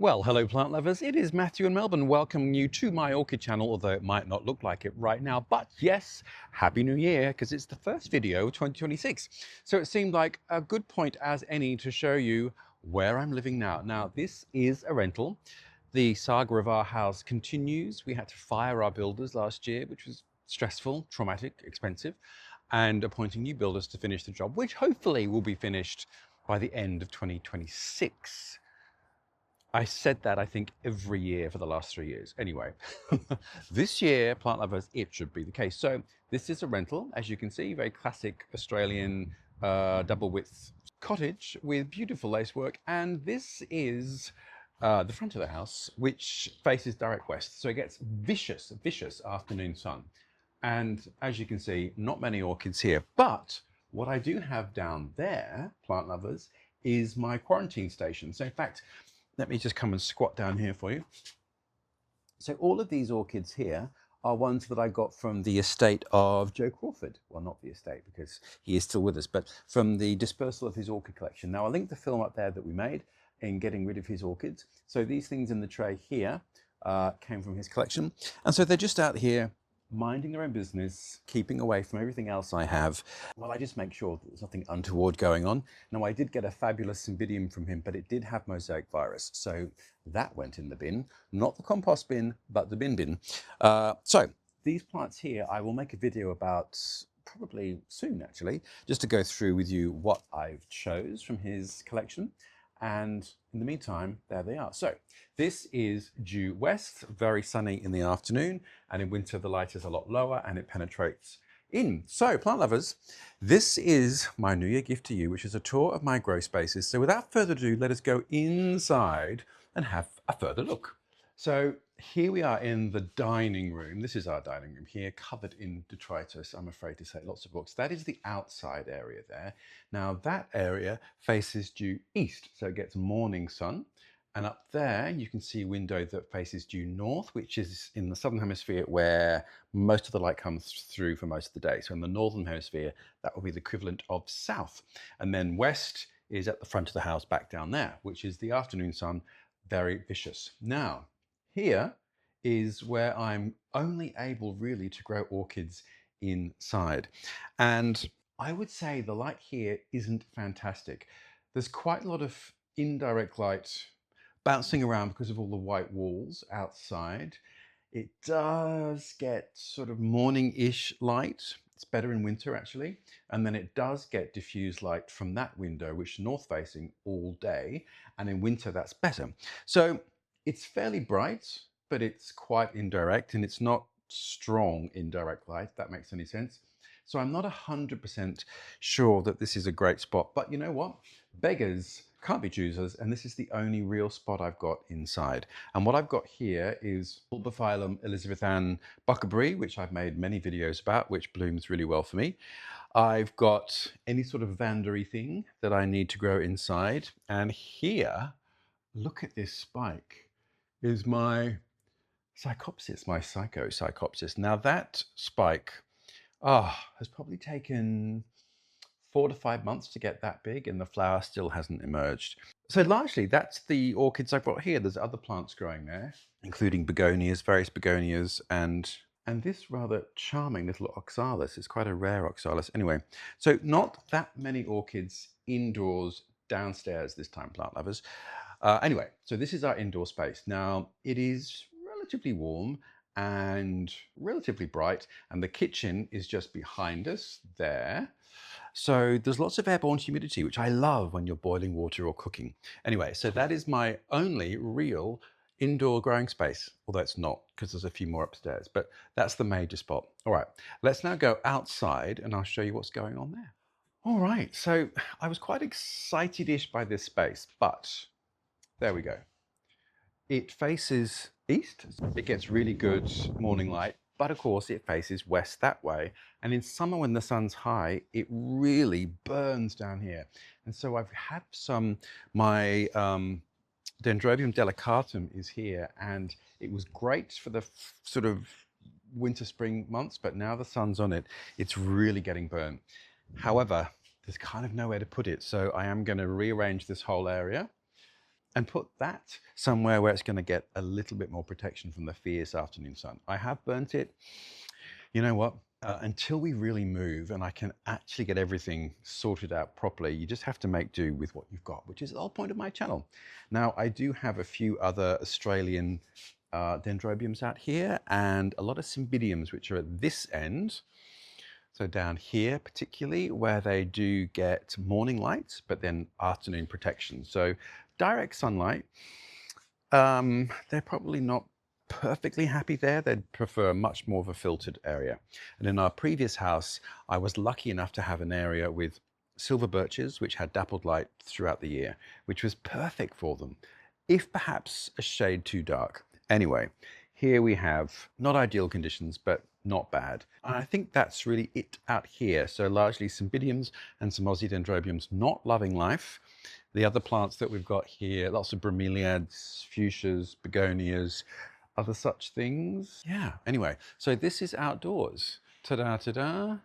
Well, hello plant lovers, it is Matthew in Melbourne welcoming you to my orchid channel, although it might not look like it right now. But yes, Happy New Year, because it's the first video of 2026. So it seemed like a good point as any to show you where I'm living now. Now, this is a rental. The saga of our house continues. We had to fire our builders last year, which was stressful, traumatic, expensive, and appointing new builders to finish the job, which hopefully will be finished by the end of 2026. I said that, I think, every year for the last 3 years. Anyway, this year, plant lovers, it should be the case. So this is a rental, as you can see, very classic Australian double width cottage with beautiful lacework. And this is the front of the house, which faces direct west. So it gets vicious afternoon sun. And as you can see, not many orchids here. But what I do have down there, plant lovers, is my quarantine station. So in fact, let me just come and squat down here for you. So all of these orchids here are ones that I got from the estate of Joe Crawford. Well, not the estate because he is still with us, but from the dispersal of his orchid collection. Now, I'll link the film up there that we made in getting rid of his orchids. So these things in the tray here came from his collection. And so they're just out here minding their own business, keeping away from everything else I have, while I just make sure that there's nothing untoward going on. Now, I did get a fabulous Cymbidium from him, but it did have mosaic virus, so that went in the bin. Not the compost bin, but the bin. So these plants here, I will make a video about probably soon, actually, just to go through with you what I've chose from his collection. And in the meantime, there they are. So this is due west, very sunny in the afternoon, and in winter the light is a lot lower and it penetrates in. So plant lovers, this is my New Year gift to you, which is a tour of my grow spaces. So without further ado, let us go inside and have a further look. So here we are in the dining room. This is our dining room here, covered in detritus, I'm afraid to say, lots of books. That is the outside area there. Now that area faces due east, so it gets morning sun. And up there, you can see a window that faces due north, which is in the southern hemisphere where most of the light comes through for most of the day. So in the northern hemisphere, that will be the equivalent of south. And then west is at the front of the house back down there, which is the afternoon sun, very vicious. Now, here is where I'm only able really to grow orchids inside. And I would say the light here isn't fantastic. There's quite a lot of indirect light bouncing around because of all the white walls outside. It does get sort of morning-ish light. It's better in winter, actually. And then it does get diffused light from that window, which is north-facing all day. And in winter, that's better. So it's fairly bright, but it's quite indirect, and it's not strong indirect light, if that makes any sense. So I'm not 100% sure that this is a great spot, but you know what? Beggars can't be choosers, and this is the only real spot I've got inside. And what I've got here is Bulbophyllum elizabethan buckerberry, which I've made many videos about, which blooms really well for me. I've got any sort of vandery thing that I need to grow inside. And here, look at this spike, is my Psychopsis, my Psychopsis. Now that spike has probably taken 4 to 5 months to get that big, and the flower still hasn't emerged. So largely that's the orchids I've got here. There's other plants growing there, including begonias, various begonias, and this rather charming little oxalis. It's quite a rare oxalis. Anyway, so not that many orchids indoors downstairs this time, plant lovers. Anyway, so this is our indoor space. Now, it is relatively warm and relatively bright, and the kitchen is just behind us there. So there's lots of airborne humidity, which I love when you're boiling water or cooking. Anyway, so that is my only real indoor growing space, although it's not, because there's a few more upstairs, but that's the major spot. All right, let's now go outside and I'll show you what's going on there. All right, so I was quite excited-ish by this space, but there we go. It faces east. It gets really good morning light, but of course it faces west that way. And in summer when the sun's high, it really burns down here. And so I've had my Dendrobium delicatum is here, and it was great for the sort of winter, spring months, but now the sun's on it, it's really getting burnt. However, there's kind of nowhere to put it. So I am going to rearrange this whole area. and put that somewhere where it's going to get a little bit more protection from the fierce afternoon sun. I have burnt it. You know what? Until we really move and I can actually get everything sorted out properly, you just have to make do with what you've got, which is the whole point of my channel. Now, I do have a few other Australian Dendrobiums out here and a lot of Cymbidiums, which are at this end. So down here, particularly where they do get morning light, but then afternoon protection. So direct sunlight, they're probably not perfectly happy there. They'd prefer much more of a filtered area. And in our previous house, I was lucky enough to have an area with silver birches, which had dappled light throughout the year, which was perfect for them, if perhaps a shade too dark. Anyway, here we have not ideal conditions, but not bad. And I think that's really it out here. So largely Cymbidiums and some Aussie Dendrobiums not loving life. The other plants that we've got here, lots of bromeliads, fuchsias, begonias, other such things. Yeah, anyway, so this is outdoors. Ta-da, ta-da.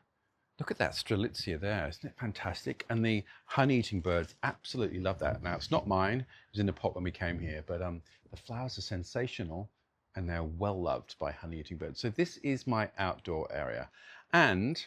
Look at that strelitzia there, isn't it fantastic? And the honey-eating birds absolutely love that. Now, it's not mine, it was in a pot when we came here, but the flowers are sensational and they're well loved by honey-eating birds. So this is my outdoor area. And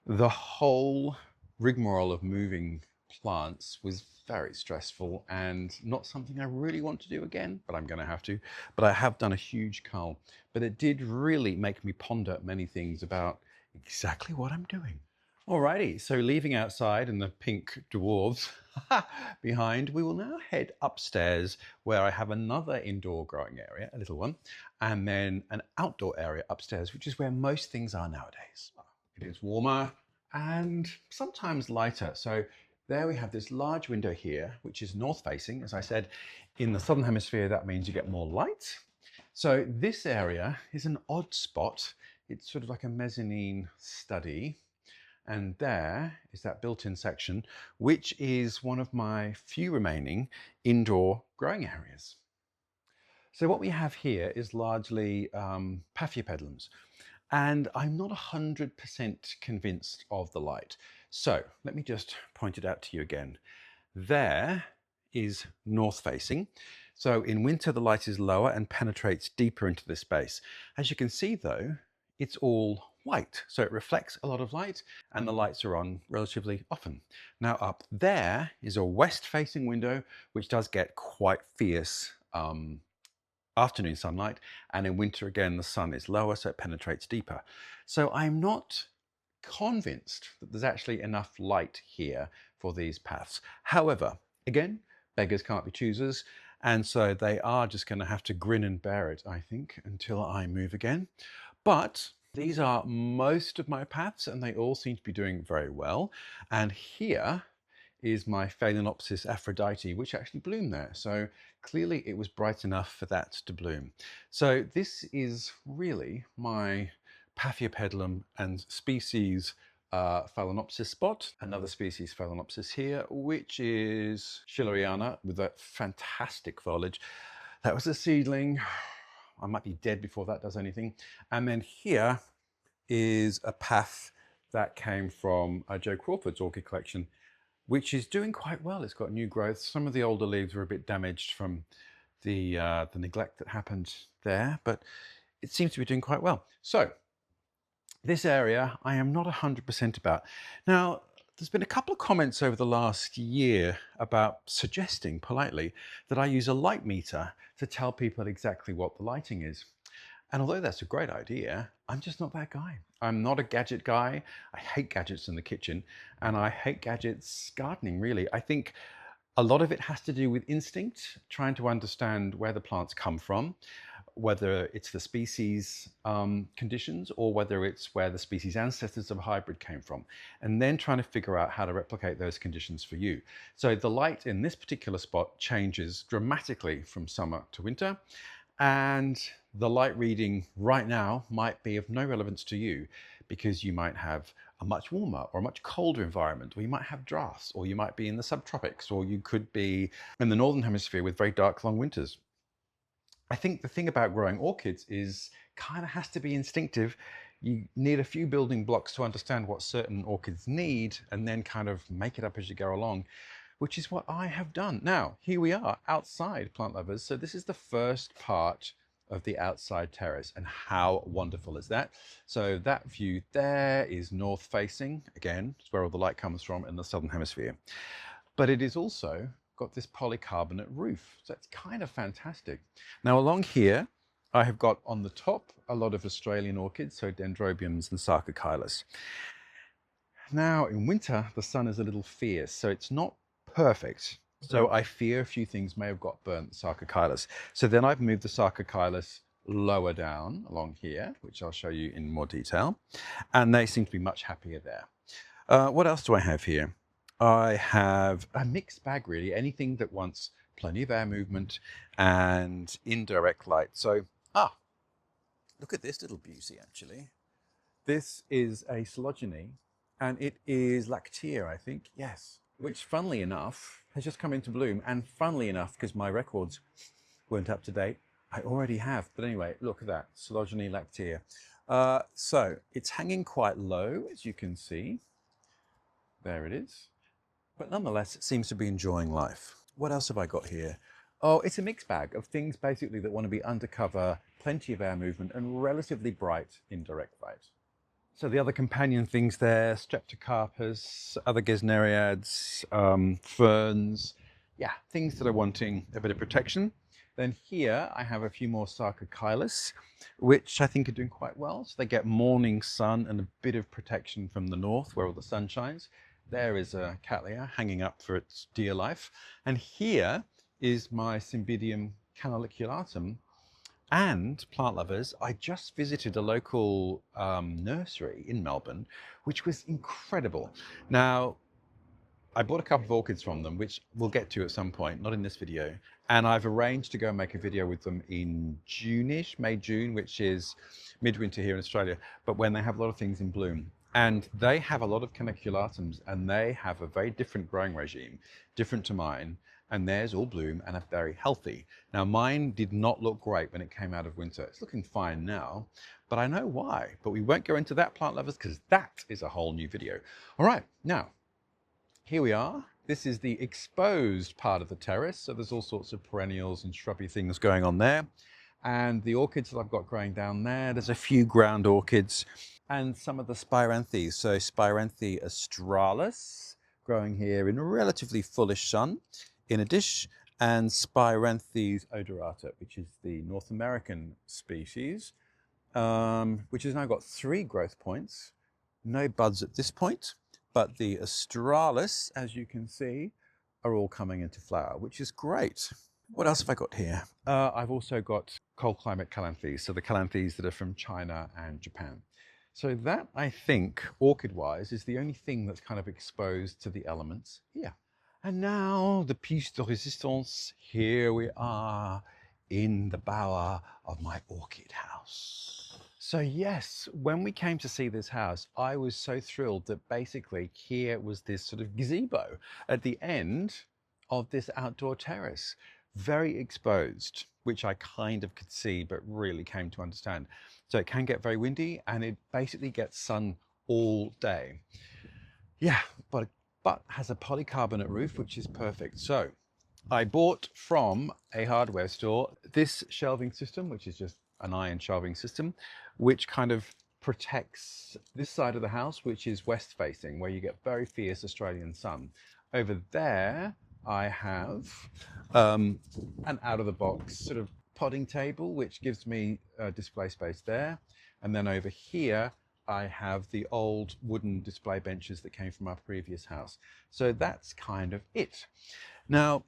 the whole rigmarole of moving plants was very stressful and not something I really want to do again, but I'm going to have to. But I have done a huge cull. But it did really make me ponder many things about exactly what I'm doing. Alrighty, so leaving outside and the pink dwarves behind, we will now head upstairs where I have another indoor growing area, a little one, and then an outdoor area upstairs, which is where most things are nowadays. It is warmer and sometimes lighter. So there we have this large window here, which is north facing. As I said, in the southern hemisphere, that means you get more light. So this area is an odd spot. It's sort of like a mezzanine study. And there is that built-in section, which is one of my few remaining indoor growing areas. So what we have here is largely Paphiopedilums. And I'm not 100% convinced of the light. So let me just point it out to you again. There is north facing. So in winter, the light is lower and penetrates deeper into the space. As you can see though, it's all white. So it reflects a lot of light and the lights are on relatively often. Now up there is a west facing window, which does get quite fierce afternoon sunlight, and in winter again the sun is lower, so it penetrates deeper. So I'm not convinced that there's actually enough light here for these paths. However, again, beggars can't be choosers, and so they are just going to have to grin and bear it, I think, until I move again. But these are most of my paths and they all seem to be doing very well. And here is my Phalaenopsis aphrodite, which actually bloomed there. So clearly it was bright enough for that to bloom. So this is really my Paphiopedilum and species Phalaenopsis spot. Another species Phalaenopsis here, which is schilleriana with that fantastic foliage. That was a seedling. I might be dead before that does anything. And then here is a path that came from Joe Crawford's orchid collection, which is doing quite well. It's got new growth. Some of the older leaves were a bit damaged from the neglect that happened there, but it seems to be doing quite well. So this area I am not 100% about. Now, there's been a couple of comments over the last year about suggesting politely that I use a light meter to tell people exactly what the lighting is. And although that's a great idea, I'm just not that guy. I'm not a gadget guy. I hate gadgets in the kitchen and I hate gadgets gardening, really. I think a lot of it has to do with instinct, trying to understand where the plants come from, whether it's the species conditions or whether it's where the species ancestors of a hybrid came from, and then trying to figure out how to replicate those conditions for you. So the light in this particular spot changes dramatically from summer to winter, and the light reading right now might be of no relevance to you because you might have a much warmer or a much colder environment, or you might have drafts, or you might be in the subtropics, or you could be in the northern hemisphere with very dark, long winters. I think the thing about growing orchids is kind of has to be instinctive. You need a few building blocks to understand what certain orchids need and then kind of make it up as you go along, which is what I have done. Now, here we are outside, plant lovers. So this is the first part of the outside terrace, and how wonderful is that? So that view there is north facing. Again, it's where all the light comes from in the southern hemisphere. But it is also got this polycarbonate roof. So it's kind of fantastic. Now along here, I have got on the top a lot of Australian orchids, so Dendrobiums and Psychopsis. Now in winter, the sun is a little fierce, so it's not perfect. So I fear a few things may have got burnt, Psychopsis. So then I've moved the Psychopsis lower down along here, which I'll show you in more detail. And they seem to be much happier there. What else do I have here? I have a mixed bag, really. Anything that wants plenty of air movement and indirect light. So, look at this little beauty, actually. This is a Coelogyne, and it is lactea, I think. Yes. Which, funnily enough, has just come into bloom. And funnily enough, because my records weren't up to date, I already have. But anyway, look at that, Coelogyne lactea. So it's hanging quite low, as you can see. There it is. But nonetheless, it seems to be enjoying life. What else have I got here? Oh, it's a mixed bag of things basically that want to be undercover, plenty of air movement, and relatively bright indirect light. So the other companion things there, Streptocarpus, other Gesneriads, ferns, yeah, things that are wanting a bit of protection. Then here I have a few more Sarcochilis, which I think are doing quite well. So they get morning sun and a bit of protection from the north where all the sun shines. There is a Cattleya hanging up for its dear life. And here is my Cymbidium canaliculatum. And plant lovers, I just visited a local nursery in Melbourne, which was incredible. Now, I bought a couple of orchids from them, which we'll get to at some point, not in this video. And I've arranged to go and make a video with them in June-ish, May, June, which is midwinter here in Australia, but when they have a lot of things in bloom. And they have a lot of canaliculatum, and they have a very different growing regime, different to mine, and theirs all bloom and are very healthy. Now mine did not look great when it came out of winter. It's looking fine now, but I know why. But we won't go into that, plant lovers, because that is a whole new video. All right, now, here we are. This is the exposed part of the terrace. So there's all sorts of perennials and shrubby things going on there. And the orchids that I've got growing down there's a few ground orchids and some of the Spiranthes. So Spiranthes australis growing here in a relatively fullish sun in a dish, and Spiranthes odorata, which is the North American species, which has now got 3 growth points. No buds at this point, but the australis, as you can see, are all coming into flower, which is great. What else have I got here? I've also got cold climate calanthes, so the calanthes that are from China and Japan. So that, I think, orchid-wise, is the only thing that's kind of exposed to the elements here. And now, the piece de resistance, here we are in the bower of my orchid house. So yes, when we came to see this house, I was so thrilled that basically here was this sort of gazebo at the end of this outdoor terrace. Very exposed, which I kind of could see, but really came to understand. So it can get very windy, and it basically gets sun all day. Yeah, but has a polycarbonate roof, which is perfect. So I bought from a hardware store this shelving system, which is just an iron shelving system, which kind of protects this side of the house, which is west facing, where you get very fierce Australian sun. Over there, I have an out-of-the-box sort of podding table, which gives me display space there. And then over here, I have the old wooden display benches that came from our previous house. So that's kind of it. Now,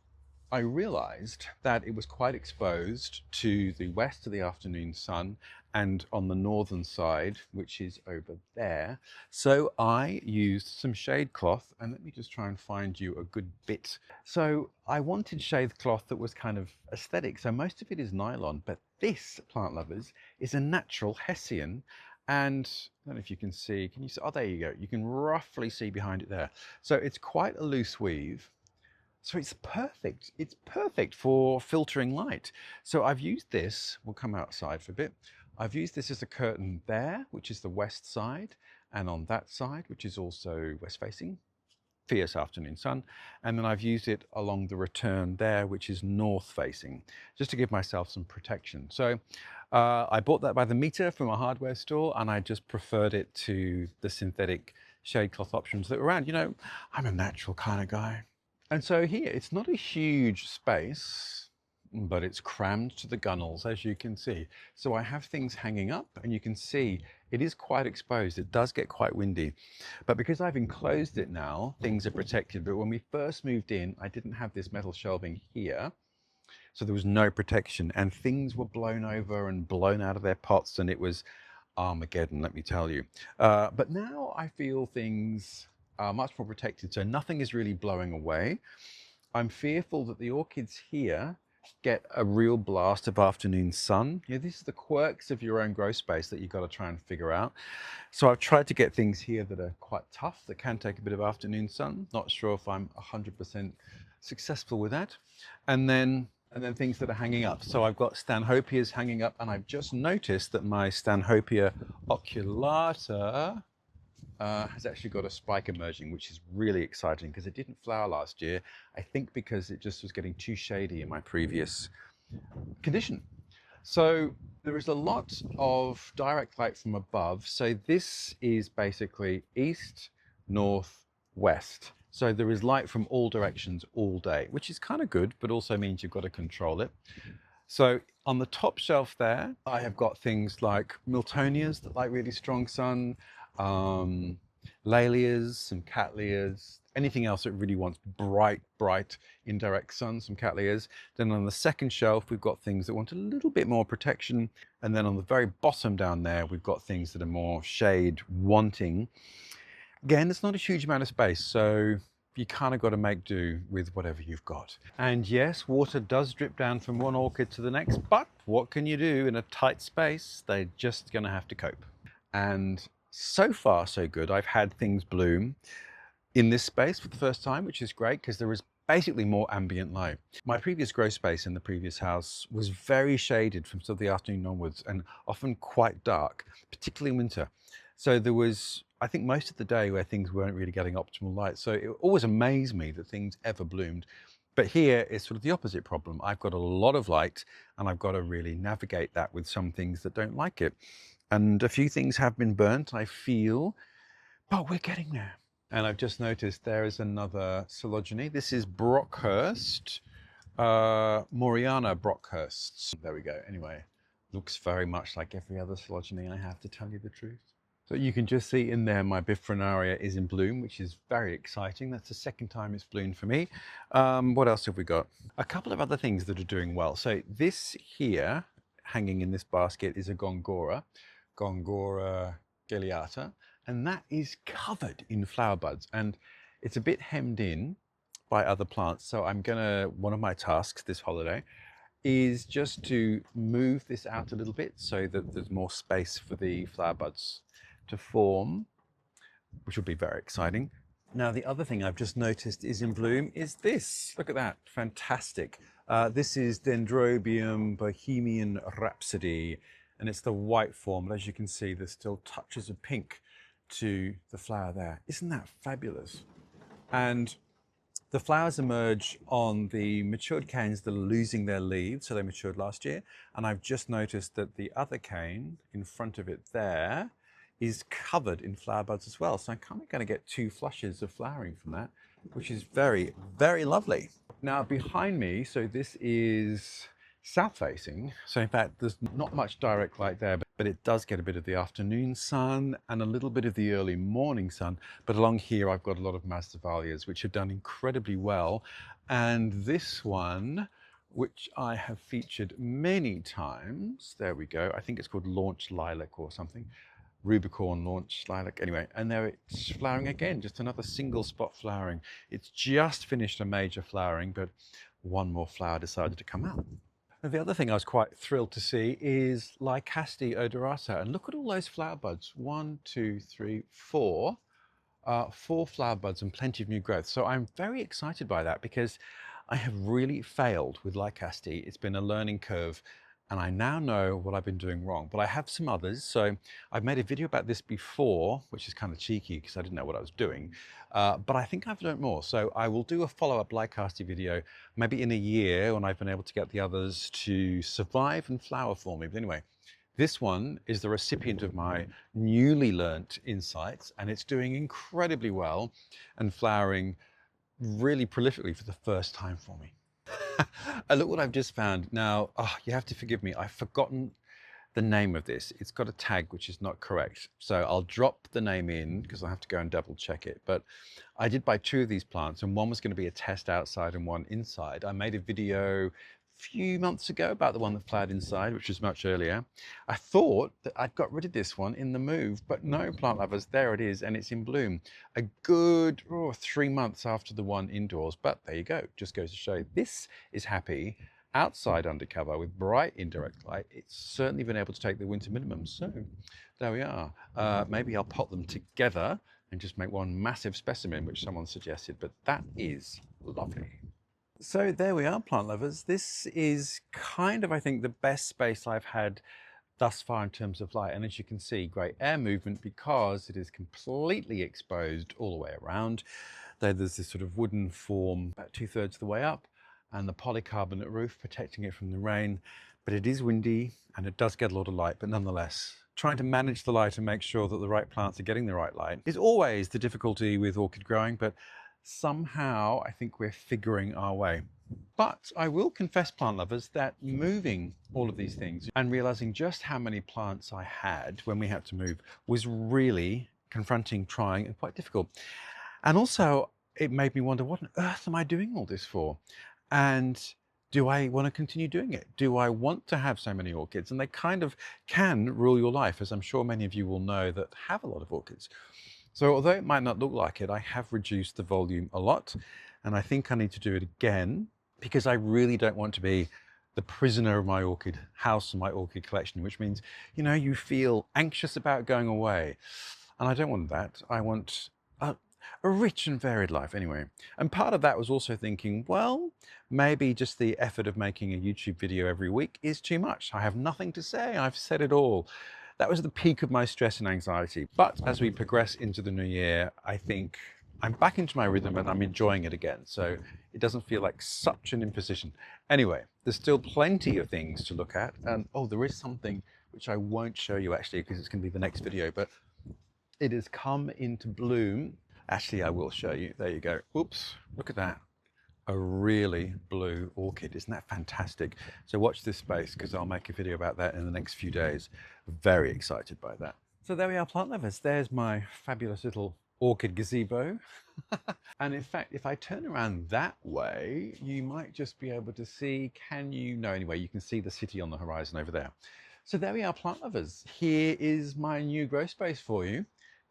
I realized that it was quite exposed to the west of the afternoon sun and on the northern side, which is over there. So I used some shade cloth, and let me just try and find you a good bit. So I wanted shade cloth that was kind of aesthetic. So most of it is nylon, but this, plant lovers, is a natural Hessian. And I don't know if you can see, can you see? Oh, there you go. You can roughly see behind it there. So it's quite a loose weave. So it's perfect. It's perfect for filtering light. So I've used this, we'll come outside for a bit. I've used this as a curtain there, which is the west side, and on that side, which is also west facing. fierce afternoon sun, and then I've used it along the return there, which is north facing, just to give myself some protection. So I bought that by the meter from a hardware store, and I just preferred it to the synthetic shade cloth options that were around. You know, I'm a natural kind of guy. And so here, it's not a huge space, but it's crammed to the gunnels, as you can see. So I have things hanging up, and you can see it is quite exposed. It does get quite windy. But because I've enclosed it now, things are protected. But when we first moved in, I didn't have this metal shelving here. So there was no protection, and things were blown over and blown out of their pots, and it was Armageddon, let me tell you. But now I feel things are much more protected, so nothing is really blowing away. I'm fearful that the orchids here get a real blast of afternoon sun. You know, these are the quirks of your own grow space that you've got to try and figure out. So I've tried to get things here that are quite tough, that can take a bit of afternoon sun. Not sure if I'm 100% successful with that. And then things that are hanging up. So I've got Stanhopeias hanging up, and I've just noticed that my Stanhopeia oculata has actually got a spike emerging, which is really exciting because it didn't flower last year. I think because it just was getting too shady in my previous condition. So there is a lot of direct light from above. So this is basically east, north, west. So there is light from all directions all day, which is kind of good, but also means you've got to control it. So on the top shelf there, I have got things like Miltonias that like really strong sun, Lalias, some Cattleyas, anything else that really wants bright indirect sun, some Cattleyas. Then on the second shelf, we've got things that want a little bit more protection. And then on the very bottom down there, we've got things that are more shade wanting. Again, it's not a huge amount of space, so you kind of got to make do with whatever you've got. And yes, water does drip down from one orchid to the next, but what can you do in a tight space? They're just going to have to cope. And so far, so good. I've had things bloom in this space for the first time, which is great because there is basically more ambient light. My previous grow space in the previous house was very shaded from sort of the afternoon onwards and often quite dark, particularly in winter. So there was, I think, most of the day where things weren't really getting optimal light. So it always amazed me that things ever bloomed. But here it's sort of the opposite problem. I've got a lot of light and I've got to really navigate that with some things that don't like it. And a few things have been burnt, I feel, but we're getting there. And I've just noticed there is another Coelogyne. This is Brockhurst, mooreana Brockhurst. There we go. Anyway, looks very much like every other Coelogyne, I have to tell you the truth. So you can just see in there my Bifrenaria is in bloom, which is very exciting. That's the second time it's bloomed for me. What else have we got? A couple of other things that are doing well. So this here, hanging in this basket, is a Gongora galeata, and that is covered in flower buds, and it's a bit hemmed in by other plants. So one of my tasks this holiday is just to move this out a little bit so that there's more space for the flower buds to form, which will be very exciting. Now, the other thing I've just noticed is in bloom is this. Look at that, fantastic. This is Dendrobium Bohemian Rhapsody, and it's the white form, but as you can see, there's still touches of pink to the flower there. Isn't that fabulous? And the flowers emerge on the matured canes that are losing their leaves, so they matured last year. And I've just noticed that the other cane in front of it there is covered in flower buds as well. So I'm kind of going to get 2 flushes of flowering from that, which is very, very lovely. Now behind me, so this is south facing. So in fact, there's not much direct light there, but it does get a bit of the afternoon sun and a little bit of the early morning sun. But along here, I've got a lot of Masdevallias, which have done incredibly well. And this one, which I have featured many times, there we go. I think it's called Launch Lilac or something. Rubicon, Launch Lilac, anyway, and there it's flowering again, just another single spot flowering. It's just finished a major flowering, but one more flower decided to come out. And the other thing I was quite thrilled to see is Lycaste odorata, and look at all those flower buds. 1, 2, 3, 4. 4 flower buds and plenty of new growth. So I'm very excited by that because I have really failed with Lycaste. It's been a learning curve. And I now know what I've been doing wrong, but I have some others. So I've made a video about this before, which is kind of cheeky because I didn't know what I was doing. But I think I've learned more. So I will do a follow-up Lycaste video, maybe in a year when I've been able to get the others to survive and flower for me. But anyway, this one is the recipient of my newly learnt insights, and it's doing incredibly well and flowering really prolifically for the first time for me. Look what I've just found. Now, you have to forgive me. I've forgotten the name of this. It's got a tag which is not correct. So I'll drop the name in because I have to go and double check it. But I did buy 2 of these plants, and one was going to be a test outside and one inside. I made a video few months ago about the one that flowered inside, which was much earlier. I thought that I'd got rid of this one in the move, but no, plant lovers, there it is, and it's in bloom. A good 3 months after the one indoors, but there you go. Just goes to show this is happy outside undercover with bright indirect light. It's certainly been able to take the winter minimum. So there we are. Maybe I'll pot them together and just make one massive specimen, which someone suggested, but that is lovely. So there we are, plant lovers. This is kind of, I think, the best space I've had thus far in terms of light. And as you can see, great air movement because it is completely exposed all the way around. There's this sort of wooden form about 2/3 of the way up and the polycarbonate roof protecting it from the rain. But it is windy and it does get a lot of light, but nonetheless, trying to manage the light and make sure that the right plants are getting the right light is always the difficulty with orchid growing, but somehow I think we're figuring our way. But I will confess, plant lovers, that moving all of these things and realizing just how many plants I had when we had to move was really confronting, trying, and quite difficult. And also it made me wonder, what on earth am I doing all this for? And do I want to continue doing it? Do I want to have so many orchids? And they kind of can rule your life, as I'm sure many of you will know that have a lot of orchids. So although it might not look like it, I have reduced the volume a lot, and I think I need to do it again because I really don't want to be the prisoner of my orchid house and my orchid collection, which means, you know, you feel anxious about going away. And I don't want that. I want a rich and varied life anyway. And part of that was also thinking, well, maybe just the effort of making a YouTube video every week is too much. I have nothing to say. I've said it all. That was the peak of my stress and anxiety. But as we progress into the new year, I think I'm back into my rhythm and I'm enjoying it again. So it doesn't feel like such an imposition. Anyway, there's still plenty of things to look at. And there is something which I won't show you actually because it's going to be the next video, but it has come into bloom. Actually, I will show you. There you go. Oops, look at that. A really blue orchid. Isn't that fantastic? So watch this space because I'll make a video about that in the next few days. Very excited by that. So there we are, plant lovers. There's my fabulous little orchid gazebo. And in fact, if I turn around that way, you might just be able to see, anyway, you can see the city on the horizon over there. So there we are, plant lovers. Here is my new grow space for you.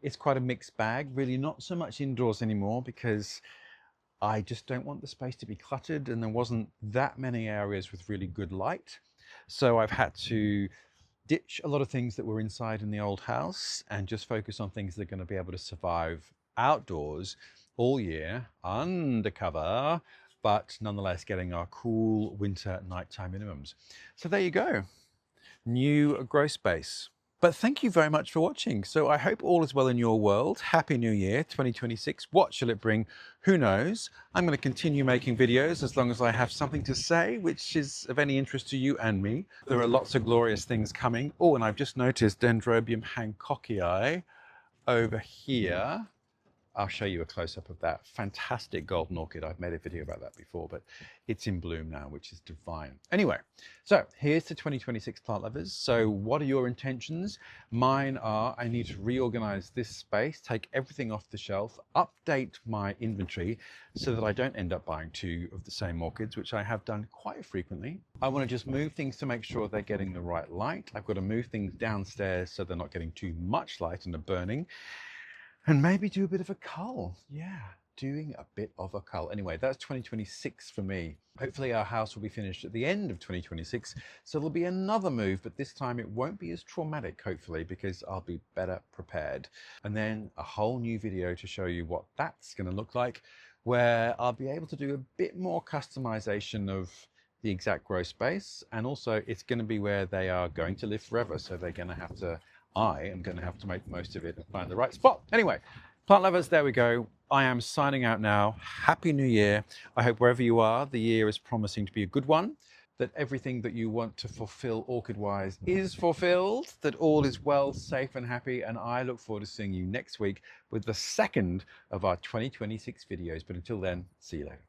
It's quite a mixed bag, really not so much indoors anymore because I just don't want the space to be cluttered, and there wasn't that many areas with really good light. So I've had to ditch a lot of things that were inside in the old house and just focus on things that are going to be able to survive outdoors all year, undercover, but nonetheless getting our cool winter nighttime minimums. So there you go, new grow space. But thank you very much for watching. So I hope all is well in your world. Happy New Year 2026. What shall it bring? Who knows? I'm going to continue making videos as long as I have something to say, which is of any interest to you and me. There are lots of glorious things coming. Oh, and I've just noticed Dendrobium hancockii over here. I'll show you a close-up of that fantastic golden orchid. I've made a video about that before, but it's in bloom now, which is divine. Anyway, so here's to 2026, plant lovers. So what are your intentions? Mine are, I need to reorganize this space, take everything off the shelf, update my inventory so that I don't end up buying 2 of the same orchids, which I have done quite frequently. I want to just move things to make sure they're getting the right light. I've got to move things downstairs so they're not getting too much light and are burning. And maybe do a bit of a cull. Yeah, doing a bit of a cull. Anyway, that's 2026 for me. Hopefully our house will be finished at the end of 2026. So there'll be another move, but this time it won't be as traumatic, hopefully, because I'll be better prepared. And then a whole new video to show you what that's going to look like, where I'll be able to do a bit more customization of the exact growth space, and also it's going to be where they are going to live forever. So they're going to have to, I am going to have to make the most of it and find the right spot. Anyway, plant lovers, there we go. I am signing out now. Happy New Year. I hope wherever you are, the year is promising to be a good one, that everything that you want to fulfill orchid-wise is fulfilled, that all is well, safe and happy, and I look forward to seeing you next week with the second of our 2026 videos. But until then, see you later.